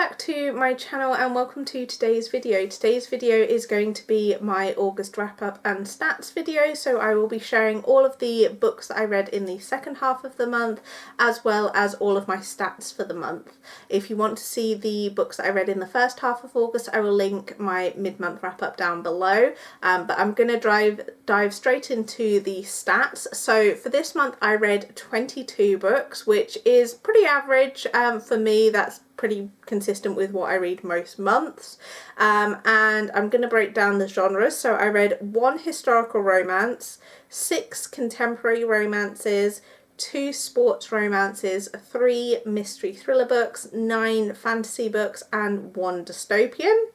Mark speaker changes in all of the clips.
Speaker 1: back to my channel and welcome to today's video. Today's video is going to be my August wrap up and stats video, so I will be sharing all of the books that I read in the second half of the month as well as all of my stats for the month. If you want to see the books that I read in the first half of August, I will link my mid-month wrap up down below, but I'm going to dive straight into the stats. So for this month I read 22 books, which is pretty average for me. That's pretty consistent with what I read most months, and I'm going to break down the genres. So I read 1 historical romance, 6 contemporary romances, 2 sports romances, 3 mystery thriller books, 9 fantasy books and 1 dystopian,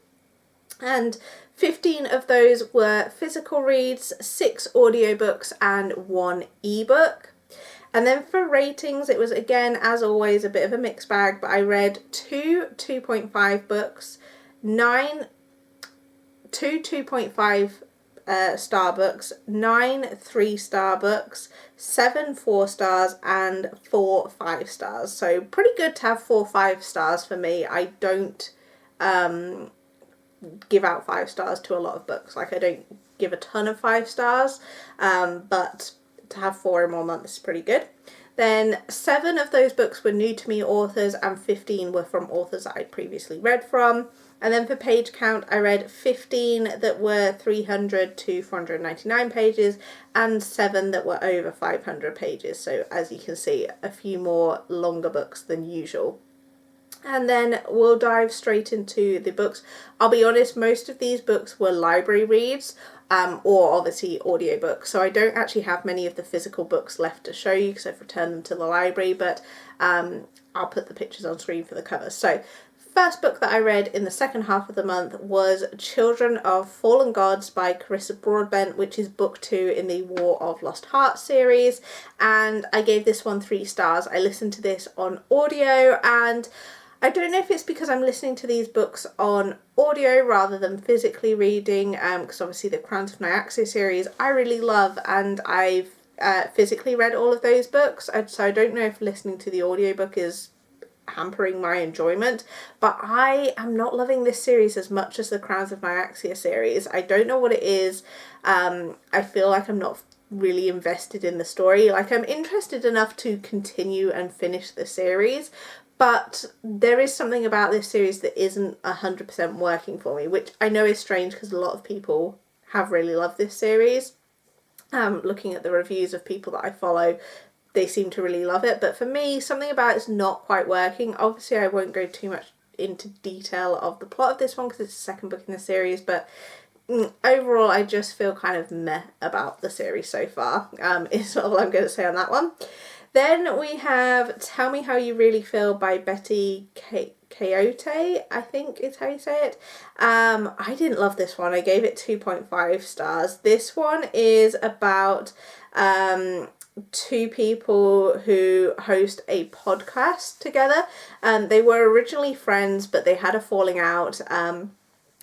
Speaker 1: and 15 of those were physical reads, 6 audiobooks and 1 ebook. And then for ratings, it was again, as always, a bit of a mixed bag, but I read 2 2.5 books, 2 2.5 star books, 9 3-star books, 7 4 stars and 4 5 stars. So pretty good to have 4 5 stars for me. I don't give out 5 stars to a lot of books. Like, I don't give a ton of 5 stars, but to have 4 in 1 month is pretty good. Then 7 of those books were new to me authors and 15 were from authors that I'd previously read from. And then for page count, I read 15 that were 300 to 499 pages and 7 that were over 500 pages. So as you can see, a few more longer books than usual. And then we'll dive straight into the books. I'll be honest, most of these books were library reads, or obviously audiobooks. So I don't actually have many of the physical books left to show you because I've returned them to the library, but I'll put the pictures on screen for the covers. So first book that I read in the second half of the month was Children of Fallen Gods by Carissa Broadbent, which is book 2 in the War of Lost Hearts series, and I gave this one 3 stars. I listened to this on audio, and I don't know if it's because I'm listening to these books on audio rather than physically reading, because obviously the Crowns of Nyaxia series I really love, and I've physically read all of those books, so I don't know if listening to the audiobook is hampering my enjoyment, but I am not loving this series as much as the Crowns of Nyaxia series. I don't know what it is. I feel like I'm not really invested in the story. Like, I'm interested enough to continue and finish the series, but there is something about this series that isn't 100% working for me, which I know is strange because a lot of people have really loved this series. Looking at the reviews of people that I follow, they seem to really love it, but for me, something about it's not quite working. Obviously, I won't go too much into detail of the plot of this one because it's the second book in the series, but overall, I just feel kind of meh about the series so far, is all I'm going to say on that one. Then we have Tell Me How You Really Feel by Betty Coyote, I think is how you say it. I didn't love this one. I gave it 2.5 stars. This one is about 2 people who host a podcast together. They were originally friends, but they had a falling out,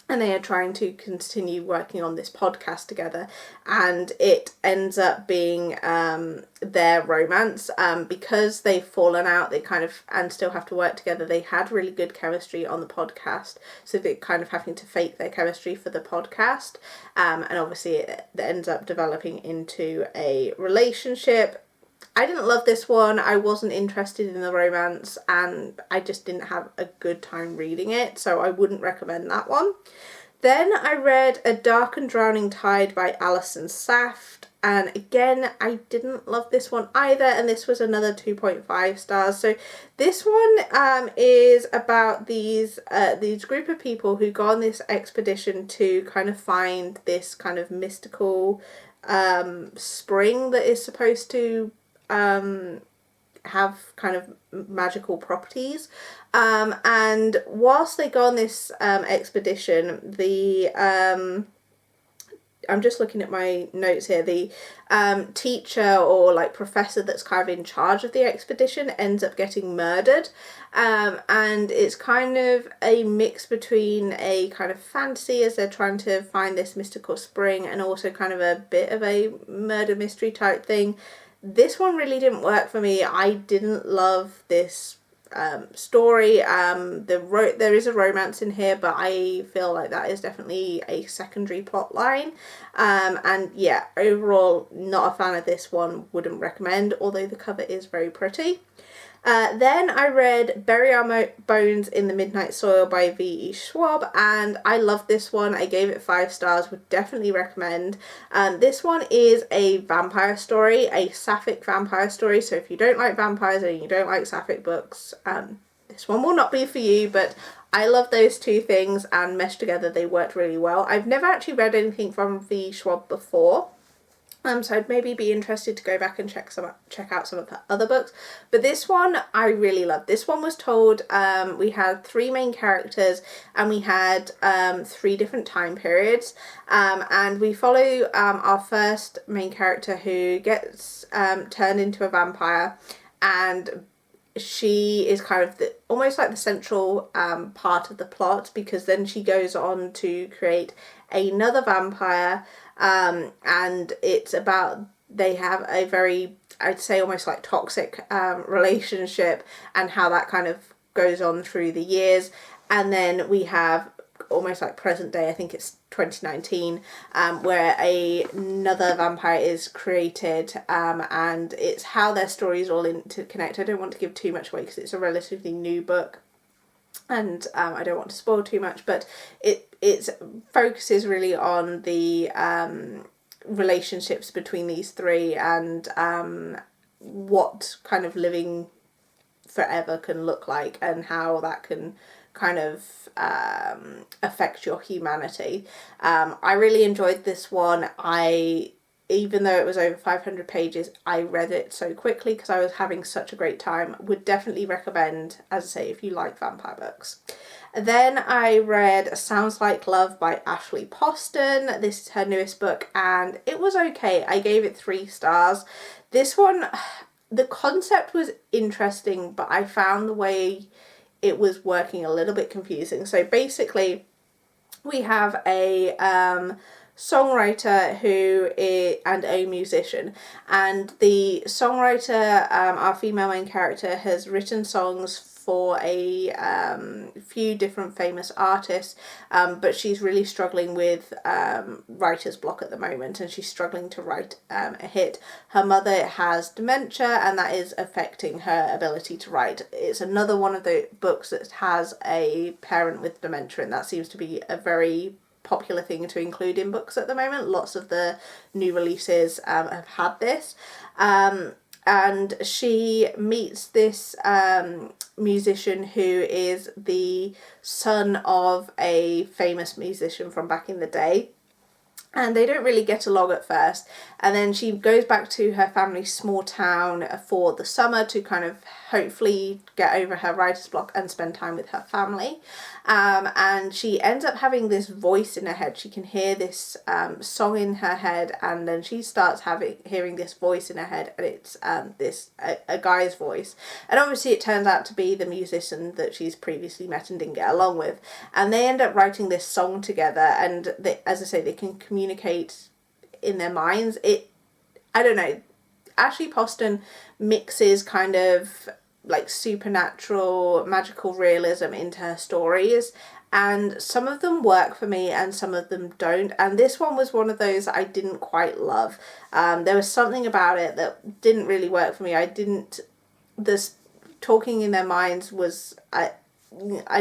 Speaker 1: and they are trying to continue working on this podcast together, and it ends up being their romance. Because they've fallen out, they kind of, and still have to work together, they had really good chemistry on the podcast, so they're kind of having to fake their chemistry for the podcast, and obviously it ends up developing into a relationship. I didn't love this one. I wasn't interested in the romance, and I just didn't have a good time reading it, so I wouldn't recommend that one. Then I read A Dark and Drowning Tide by Alison Saft, and again, I didn't love this one either, and this was another 2.5 stars. So this one is about these group of people who go on this expedition to kind of find this kind of mystical spring that is supposed to have kind of magical properties, and whilst they go on this expedition, the I'm just looking at my notes here, the teacher or like professor that's kind of in charge of the expedition ends up getting murdered, and it's kind of a mix between a kind of fantasy as they're trying to find this mystical spring and also kind of a bit of a murder mystery type thing. This one really didn't work for me. I didn't love this story. There is a romance in here, but I feel like that is definitely a secondary plot line. And yeah, overall, not a fan of this one, wouldn't recommend, although the cover is very pretty. Then I read Bury Our Bones in the Midnight Soil by V.E. Schwab, and I loved this one. I gave it 5 stars, would definitely recommend. This one is a vampire story, a sapphic vampire story, so if you don't like vampires and you don't like sapphic books, this one will not be for you, but I love those two things, and meshed together they worked really well. I've never actually read anything from V.E. Schwab before. So I'd maybe be interested to go back and check out some of her other books. But this one I really loved. This one was told, we had 3 main characters and we had 3 different time periods. And we follow our first main character who gets turned into a vampire, and she is kind of almost like the central part of the plot, because then she goes on to create another vampire, and it's about, they have a very, I'd say almost like toxic relationship, and how that kind of goes on through the years. And then we have almost like present day, I think it's 2019, where another vampire is created, and it's how their stories all interconnect. I don't want to give too much away because it's a relatively new book, and I don't want to spoil too much, but it focuses really on the relationships between these 3, and what kind of living forever can look like, and how that can kind of affect your humanity. I really enjoyed this one. Even though it was over 500 pages, I read it so quickly because I was having such a great time. Would definitely recommend, as I say, if you like vampire books. Then I read Sounds Like Love by Ashley Poston. This is her newest book, and it was okay. I gave it 3 stars. This one, the concept was interesting, but I found the way it was working a little bit confusing. So basically, we have a songwriter and a musician, and the songwriter, our female main character, has written songs for a few different famous artists, but she's really struggling with writer's block at the moment, and she's struggling to write a hit. Her mother has dementia, and that is affecting her ability to write. It's another one of the books that has a parent with dementia, and that seems to be a very popular thing to include in books at the moment. Lots of the new releases have had this. And she meets this musician who is the son of a famous musician from back in the day. And they don't really get along at first. And then she goes back to her family's small town for the summer to kind of hopefully get over her writer's block and spend time with her family. And she ends up having this voice in her head. She can hear this song in her head, and then she starts hearing this voice in her head, and it's a guy's voice. And obviously it turns out to be the musician that she's previously met and didn't get along with. And they end up writing this song together, and they, as I say, they can communicate in their minds. I don't know, Ashley Poston mixes kind of like supernatural, magical realism into her stories, and some of them work for me and some of them don't, and this one was one of those I didn't quite love. There was something about it that didn't really work for me. This talking in their minds was, I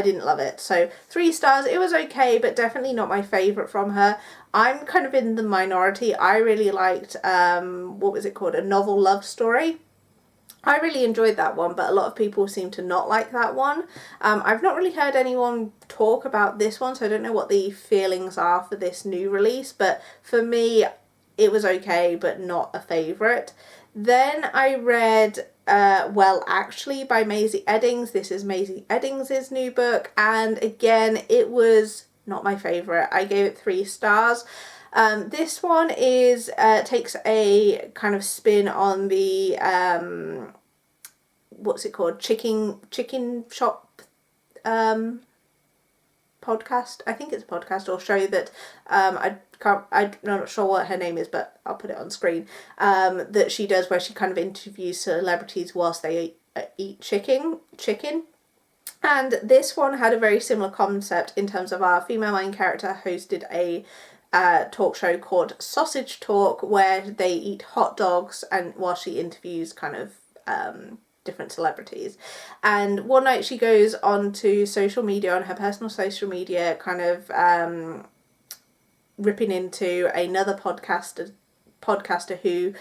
Speaker 1: didn't love it. So 3 stars. It was okay, but definitely not my favourite from her. I'm kind of in the minority. I really liked, what was it called? A Novel Love Story. I really enjoyed that one, but a lot of people seem to not like that one. I've not really heard anyone talk about this one, so I don't know what the feelings are for this new release, but for me, it was okay, but not a favourite. Then I read Well Actually by Maisie Eddings. This is Maisie Eddings' new book, and again, it was not my favourite. I gave it 3 stars. This one is takes a kind of spin on the what's it called, chicken shop podcast. I think it's a podcast or show that I'm not sure what her name is, but I'll put it on screen, that she does, where she kind of interviews celebrities whilst they eat chicken. And this one had a very similar concept in terms of our female main character hosted a talk show called Sausage Talk, where they eat hot dogs and while she interviews kind of different celebrities. And one night she goes onto social media, on her personal social media, kind of ripping into another podcaster who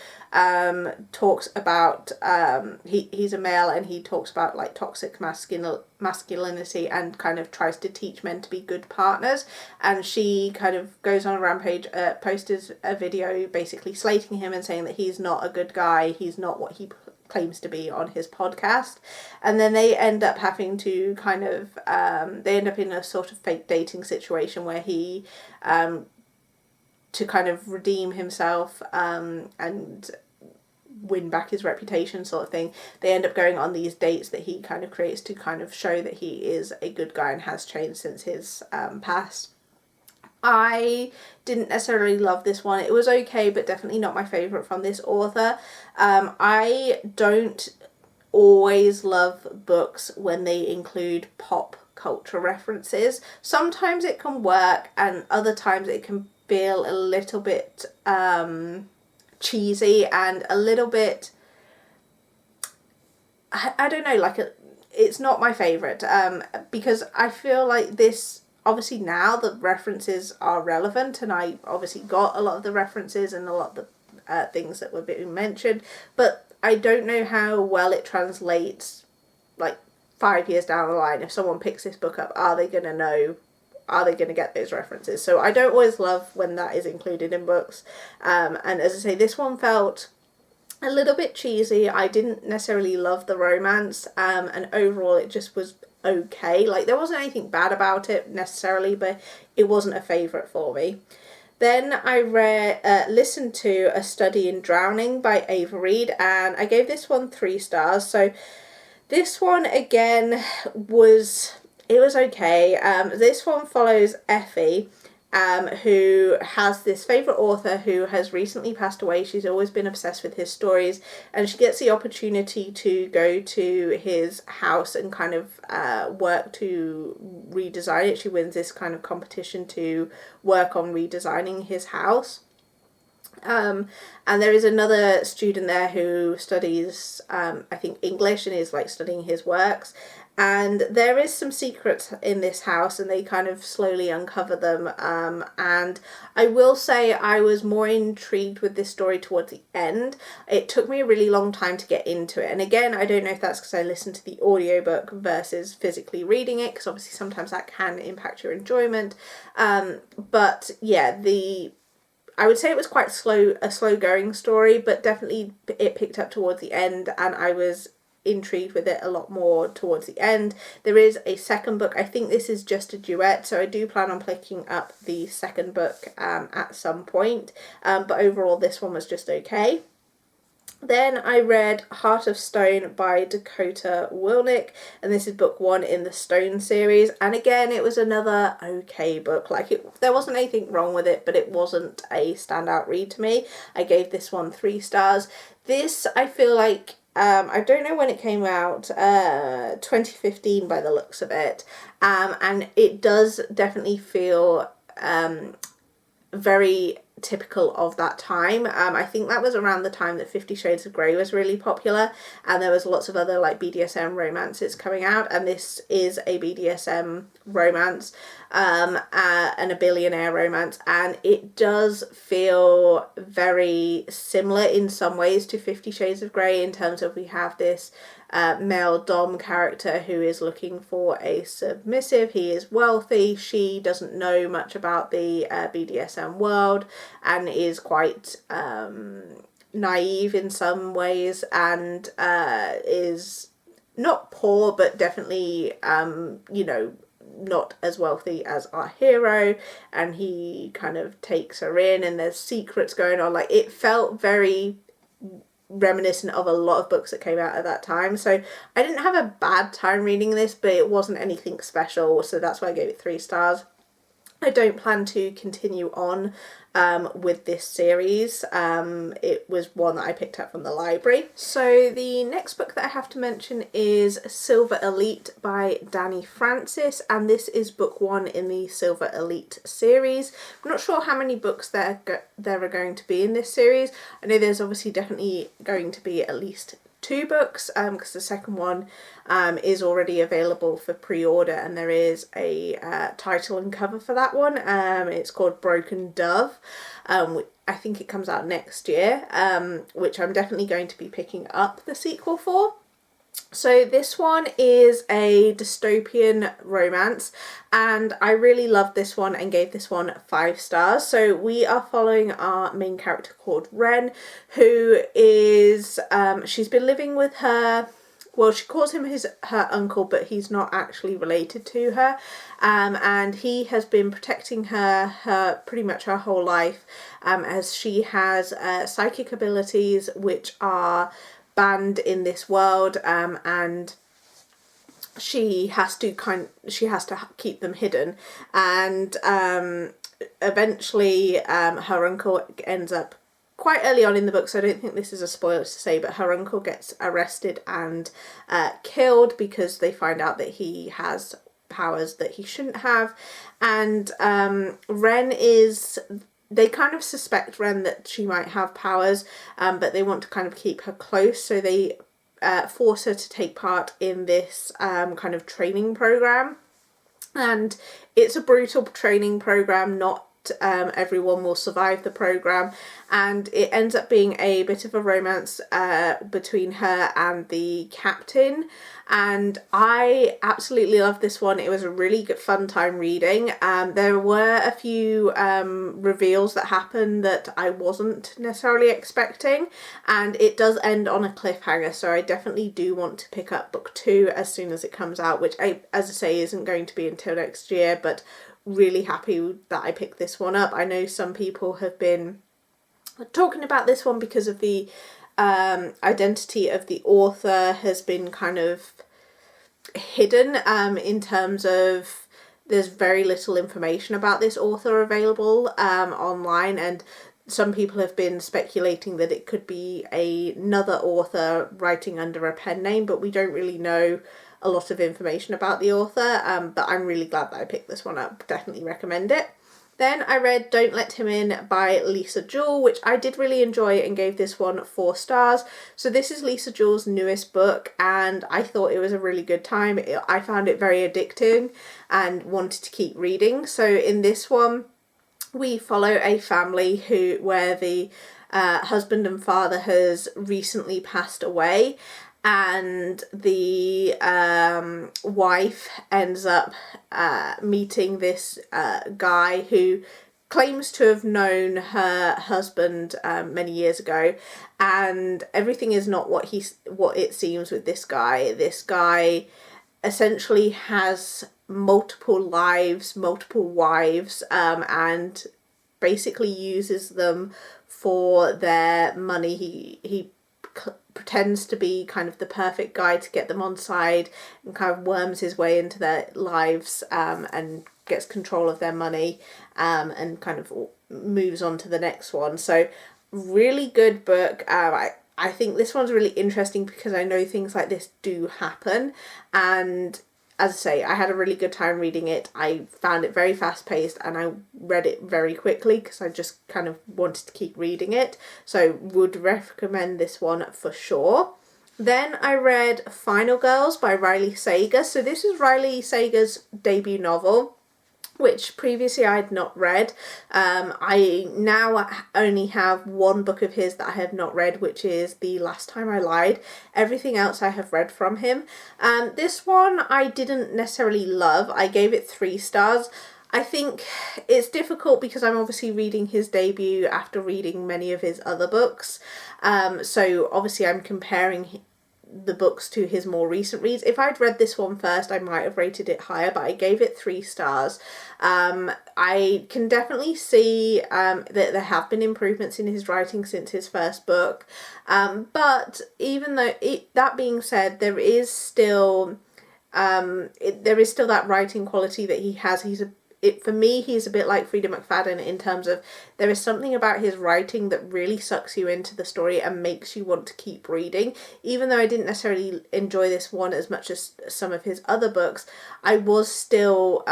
Speaker 1: talks about he's a male, and he talks about like toxic masculinity and kind of tries to teach men to be good partners. And she kind of goes on a rampage, posted a video basically slating him and saying that he's not a good guy, he's not what he claims to be on his podcast. And then they end up having to kind of they end up in a sort of fake dating situation where he to kind of redeem himself and win back his reputation, sort of thing, they end up going on these dates that he kind of creates to kind of show that he is a good guy and has changed since his past. I didn't necessarily love this one. It was okay, but definitely not my favourite from this author. I don't always love books when they include pop culture references. Sometimes it can work, and other times it can feel a little bit cheesy and a little bit, I don't know, like it's not my favourite, because I feel like this, obviously now the references are relevant, and I obviously got a lot of the references and a lot of the things that were being mentioned, but I don't know how well it translates like 5 years down the line. If someone picks this book up, are they going to get those references? So I don't always love when that is included in books. And as I say, this one felt a little bit cheesy. I didn't necessarily love the romance, and overall it just was okay. Like, there wasn't anything bad about it necessarily, but it wasn't a favourite for me. Then I listened to A Study in Drowning by Ava Reid, and I gave this one 3 stars. So this one again was okay. This one follows Effie, who has this favourite author who has recently passed away. She's always been obsessed with his stories, and she gets the opportunity to go to his house and kind of work to redesign it. She wins this kind of competition to work on redesigning his house. And there is another student there who studies, I think, English, and is like studying his works. And there is some secrets in this house, and they kind of slowly uncover them. And I will say I was more intrigued with this story towards the end. It took me a really long time to get into it. And again, I don't know if that's because I listened to the audiobook versus physically reading it, because obviously sometimes that can impact your enjoyment. But yeah, I would say it was quite a slow going story, but definitely it picked up towards the end, and I was intrigued with it a lot more towards the end. There is a second book. I think this is just a duet, so I do plan on picking up the second book at some point, but overall this one was just okay. Then I read Heart of Stone by Dakota Wilnick, and this is book 1 in the Stone series, and again it was another okay book. Like, there wasn't anything wrong with it, but it wasn't a standout read to me. I gave this one 3 stars. This, I feel like, I don't know when it came out, 2015 by the looks of it, and it does definitely feel very typical of that time. I think that was around the time that 50 Shades of Grey was really popular, and there was lots of other like BDSM romances coming out, and this is a BDSM romance, and a billionaire romance, and it does feel very similar in some ways to 50 Shades of Grey, in terms of we have this male dom character who is looking for a submissive. He is wealthy. She doesn't know much about the BDSM world and is quite naive in some ways, and is not poor, but definitely not as wealthy as our hero, and he kind of takes her in, and there's secrets going on. Like, it felt very reminiscent of a lot of books that came out at that time. So I didn't have a bad time reading this, but it wasn't anything special, so that's why I gave it 3 stars. I don't plan to continue on with this series. It was one that I picked up from the library. So the next book that I have to mention is Silver Elite by Danny Francis, and this is book 1 in the Silver Elite series. I'm not sure how many books there are going to be in this series. I know there's obviously definitely going to be at least 2 books, because the second one is already available for pre-order, and there is a title and cover for that one. It's called Broken Dove. I think it comes out next year, which I'm definitely going to be picking up the sequel for. So this one is a dystopian romance, and I really loved this one and gave this one 5 stars. So we are following our main character called Ren, who is, she's been living with her, well, she calls him her uncle, but he's not actually related to her, and he has been protecting her pretty much her whole life, as she has psychic abilities which are banned in this world, and she has to keep them hidden, and eventually her uncle ends up, quite early on in the book, so I don't think this is a spoiler to say, but her uncle gets arrested and killed because they find out that he has powers that he shouldn't have, and they kind of suspect Ren that she might have powers, but they want to kind of keep her close, so they force her to take part in this kind of training program. And it's a brutal training program, not everyone will survive the program, and it ends up being a bit of a romance between her and the captain, and I absolutely love this one. It was a really good fun time reading. There were a few reveals that happened that I wasn't necessarily expecting, and it does end on a cliffhanger, so I definitely do want to pick up book 2 as soon as it comes out, which as I say isn't going to be until next year, but really happy that I picked this one up. I know some people have been talking about this one because of the identity of the author has been kind of hidden, in terms of there's very little information about this author available online, and some people have been speculating that it could be another author writing under a pen name, but we don't really know a lot of information about the author, but I'm really glad that I picked this one up. Definitely recommend it. Then I read Don't Let Him In by Lisa Jewell, which I did really enjoy and gave this one 4 stars. So this is Lisa Jewell's newest book, and I thought it was a really good time. I found it very addicting and wanted to keep reading. So in this one, we follow a family where the husband and father has recently passed away, and the wife ends up meeting this guy who claims to have known her husband many years ago, and everything is not what it seems with this guy. This guy essentially has multiple lives, multiple wives, and basically uses them for their money. He pretends to be kind of the perfect guy to get them on side, and kind of worms his way into their lives, and gets control of their money, and kind of moves on to the next one. So really good book. I think this one's really interesting because I know things like this do happen, and as I say, I had a really good time reading it. I found it very fast paced, and I read it very quickly because I just kind of wanted to keep reading it. So would recommend this one for sure. Then I read Final Girls by Riley Sager. So this is Riley Sager's debut novel, which previously I had not read. I now only have one book of his that I have not read, which is The Last Time I Lied. Everything else I have read from him. This one I didn't necessarily love. I gave it 3 stars. I think it's difficult because I'm obviously reading his debut after reading many of his other books. So obviously I'm comparing the books to his more recent reads. If I'd read this one first, I might have rated it higher, but I gave it 3 stars. I can definitely see that there have been improvements in his writing since his first book, but even though that being said, there is still that writing quality that he has. for me, he's a bit like Freida McFadden in terms of there is something about his writing that really sucks you into the story and makes you want to keep reading. Even though I didn't necessarily enjoy this one as much as some of his other books, I was still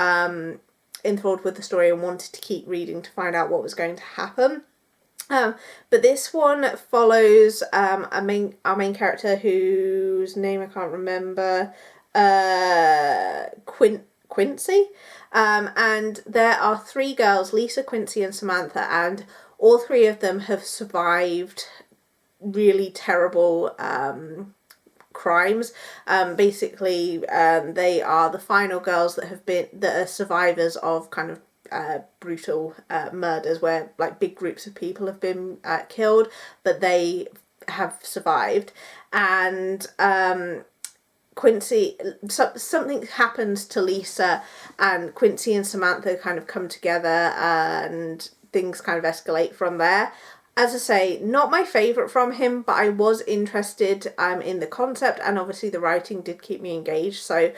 Speaker 1: enthralled with the story and wanted to keep reading to find out what was going to happen. But this one follows our main character, whose name I can't remember, Quincy. And there are 3 girls, Lisa, Quincy and Samantha, and all 3 of them have survived really terrible crimes. Basically, they are the final girls that are survivors of kind of brutal murders where like big groups of people have been killed, but they have survived. And Quincy, something happens to Lisa, and Quincy and Samantha kind of come together and things kind of escalate from there. As I say, not my favourite from him, but I was interested in the concept, and obviously the writing did keep me engaged, so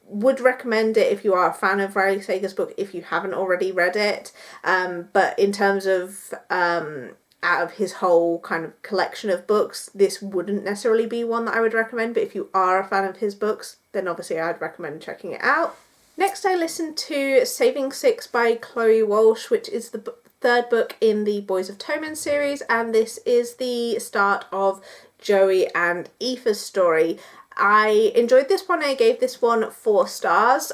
Speaker 1: would recommend it if you are a fan of Riley Sager's book if you haven't already read it. But in terms of out of his whole kind of collection of books, this wouldn't necessarily be one that I would recommend, but if you are a fan of his books, then obviously I'd recommend checking it out. Next I listened to Saving Six by Chloe Walsh, which is the 3rd book in the Boys of Tommen series, and this is the start of Joey and Aoife's story. I enjoyed this one. I gave this one 4 stars.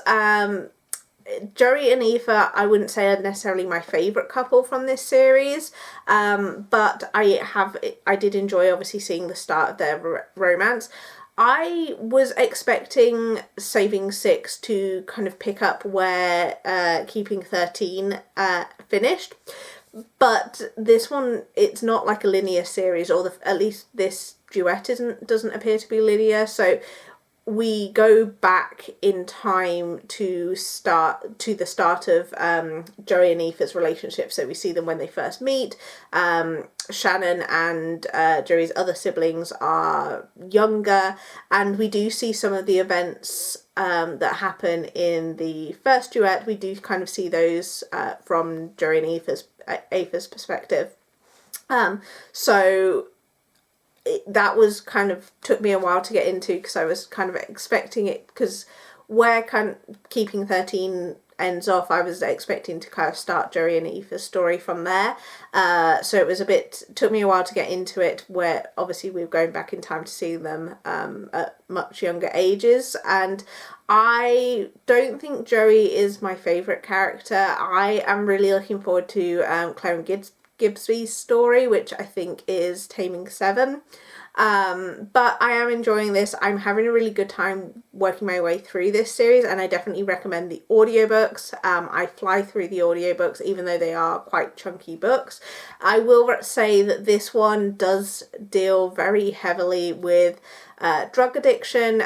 Speaker 1: Joey and Aoife, I wouldn't say are necessarily my favourite couple from this series, but I did enjoy obviously seeing the start of their romance. I was expecting Saving Six to kind of pick up where Keeping 13 finished, but this one, it's not like a linear series, or at least this duet doesn't appear to be linear, so we go back in time to the start of Joey and Aoife's relationship. So we see them when they first meet. Shannon and Joey's other siblings are younger, and we do see some of the events that happen in the first duet. We do kind of see those from Joey and Aoife's perspective. So that was kind of took me a while to get into, because I was kind of expecting it, because where kind of Keeping 13 ends off, I was expecting to kind of start Joey and Aoife's story from there. So it was took me a while to get into it, where obviously we were going back in time to see them at much younger ages. And I don't think Joey is my favourite character. I am really looking forward to Clem Gibbsby's story, which I think is Taming Seven. But I am enjoying this. I'm having a really good time working my way through this series, and I definitely recommend the audiobooks. I fly through the audiobooks even though they are quite chunky books. I will say that this one does deal very heavily with drug addiction.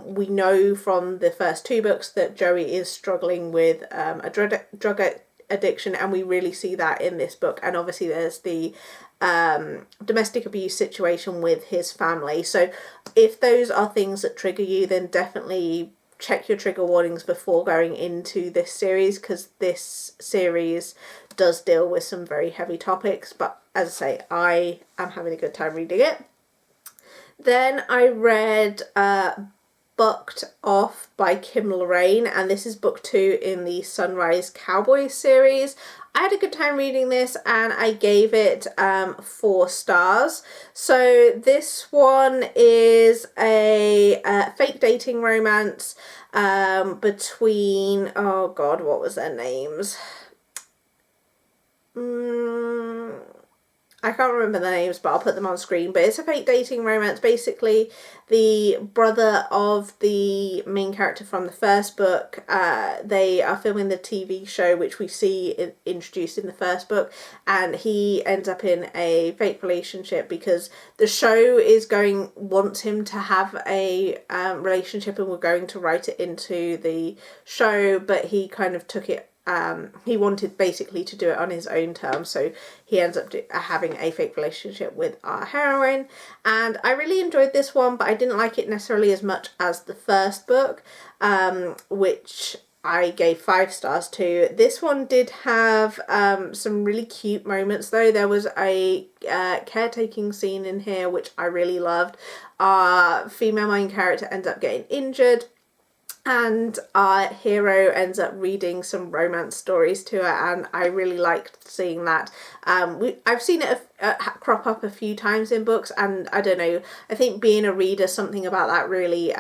Speaker 1: We know from the first 2 books that Joey is struggling with a drug addiction, and we really see that in this book. And obviously there's the domestic abuse situation with his family. So if those are things that trigger you, then definitely check your trigger warnings before going into this series, because this series does deal with some very heavy topics. But as I say, I am having a good time reading it. Then I read Bucked Off by Kim Lorraine, and this is book 2 in the Sunrise Cowboys series. I had a good time reading this, and I gave it 4 stars. So this one is a fake dating romance between, oh god, what was their names? I can't remember the names, but I'll put them on screen. But it's a fake dating romance. Basically, the brother of the main character from the first book, they are filming the TV show, which we see introduced in the first book, and he ends up in a fake relationship because the show wants him to have a relationship, and we're going to write it into the show, but he kind of took it. He wanted basically to do it on his own terms, so he ends up having a fake relationship with our heroine. And I really enjoyed this one, but I didn't like it necessarily as much as the first book, which I gave 5 stars to. This one did have some really cute moments though. There was a caretaking scene in here which I really loved. Our female main character ends up getting injured, and our hero ends up reading some romance stories to her, and I really liked seeing that. I've seen it crop up a few times in books, and I don't know, I think being a reader, something about that really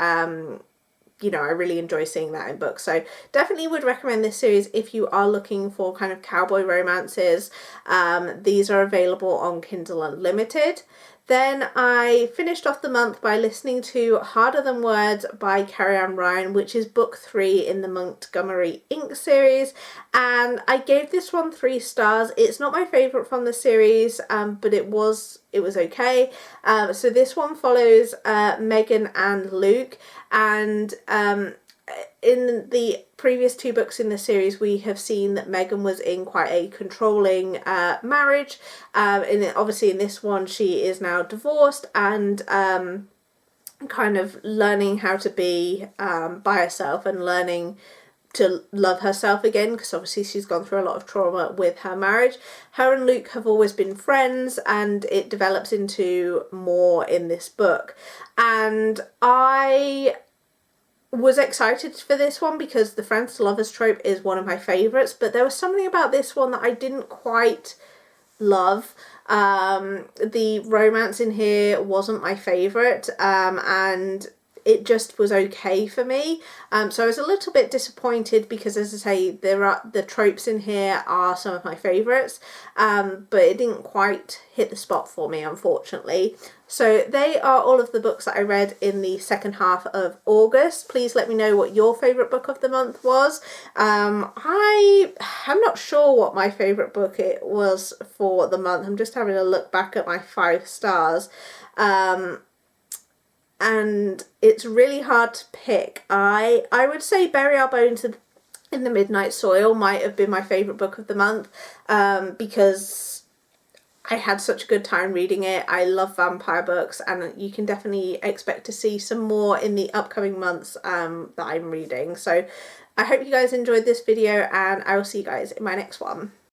Speaker 1: you know, I really enjoy seeing that in books. So definitely would recommend this series if you are looking for kind of cowboy romances. These are available on Kindle Unlimited. Then I finished off the month by listening to Harder Than Words by Carrie Ann Ryan, which is book 3 in the Montgomery Inc. series, and I gave this one 3 stars. It's not my favourite from the series, but it was okay. So this one follows Megan and Luke, and in the previous 2 books in the series, we have seen that Megan was in quite a controlling marriage. And obviously in this one, she is now divorced and kind of learning how to be by herself and learning to love herself again, because obviously she's gone through a lot of trauma with her marriage. Her and Luke have always been friends, and it develops into more in this book. And I was excited for this one because the friends to lovers trope is one of my favourites, but there was something about this one that I didn't quite love. The romance in here wasn't my favourite, and it just was okay for me. So I was a little bit disappointed because, as I say, the tropes in here are some of my favourites, but it didn't quite hit the spot for me, unfortunately. So they are all of the books that I read in the second half of August. Please let me know what your favourite book of the month was. I'm not sure what my favourite book it was for the month. I'm just having a look back at my 5 stars. And it's really hard to pick. I would say Bury Our Bones in the Midnight Soil might have been my favourite book of the month, because I had such a good time reading it. I love vampire books, and you can definitely expect to see some more in the upcoming months that I'm reading. So I hope you guys enjoyed this video, and I will see you guys in my next one.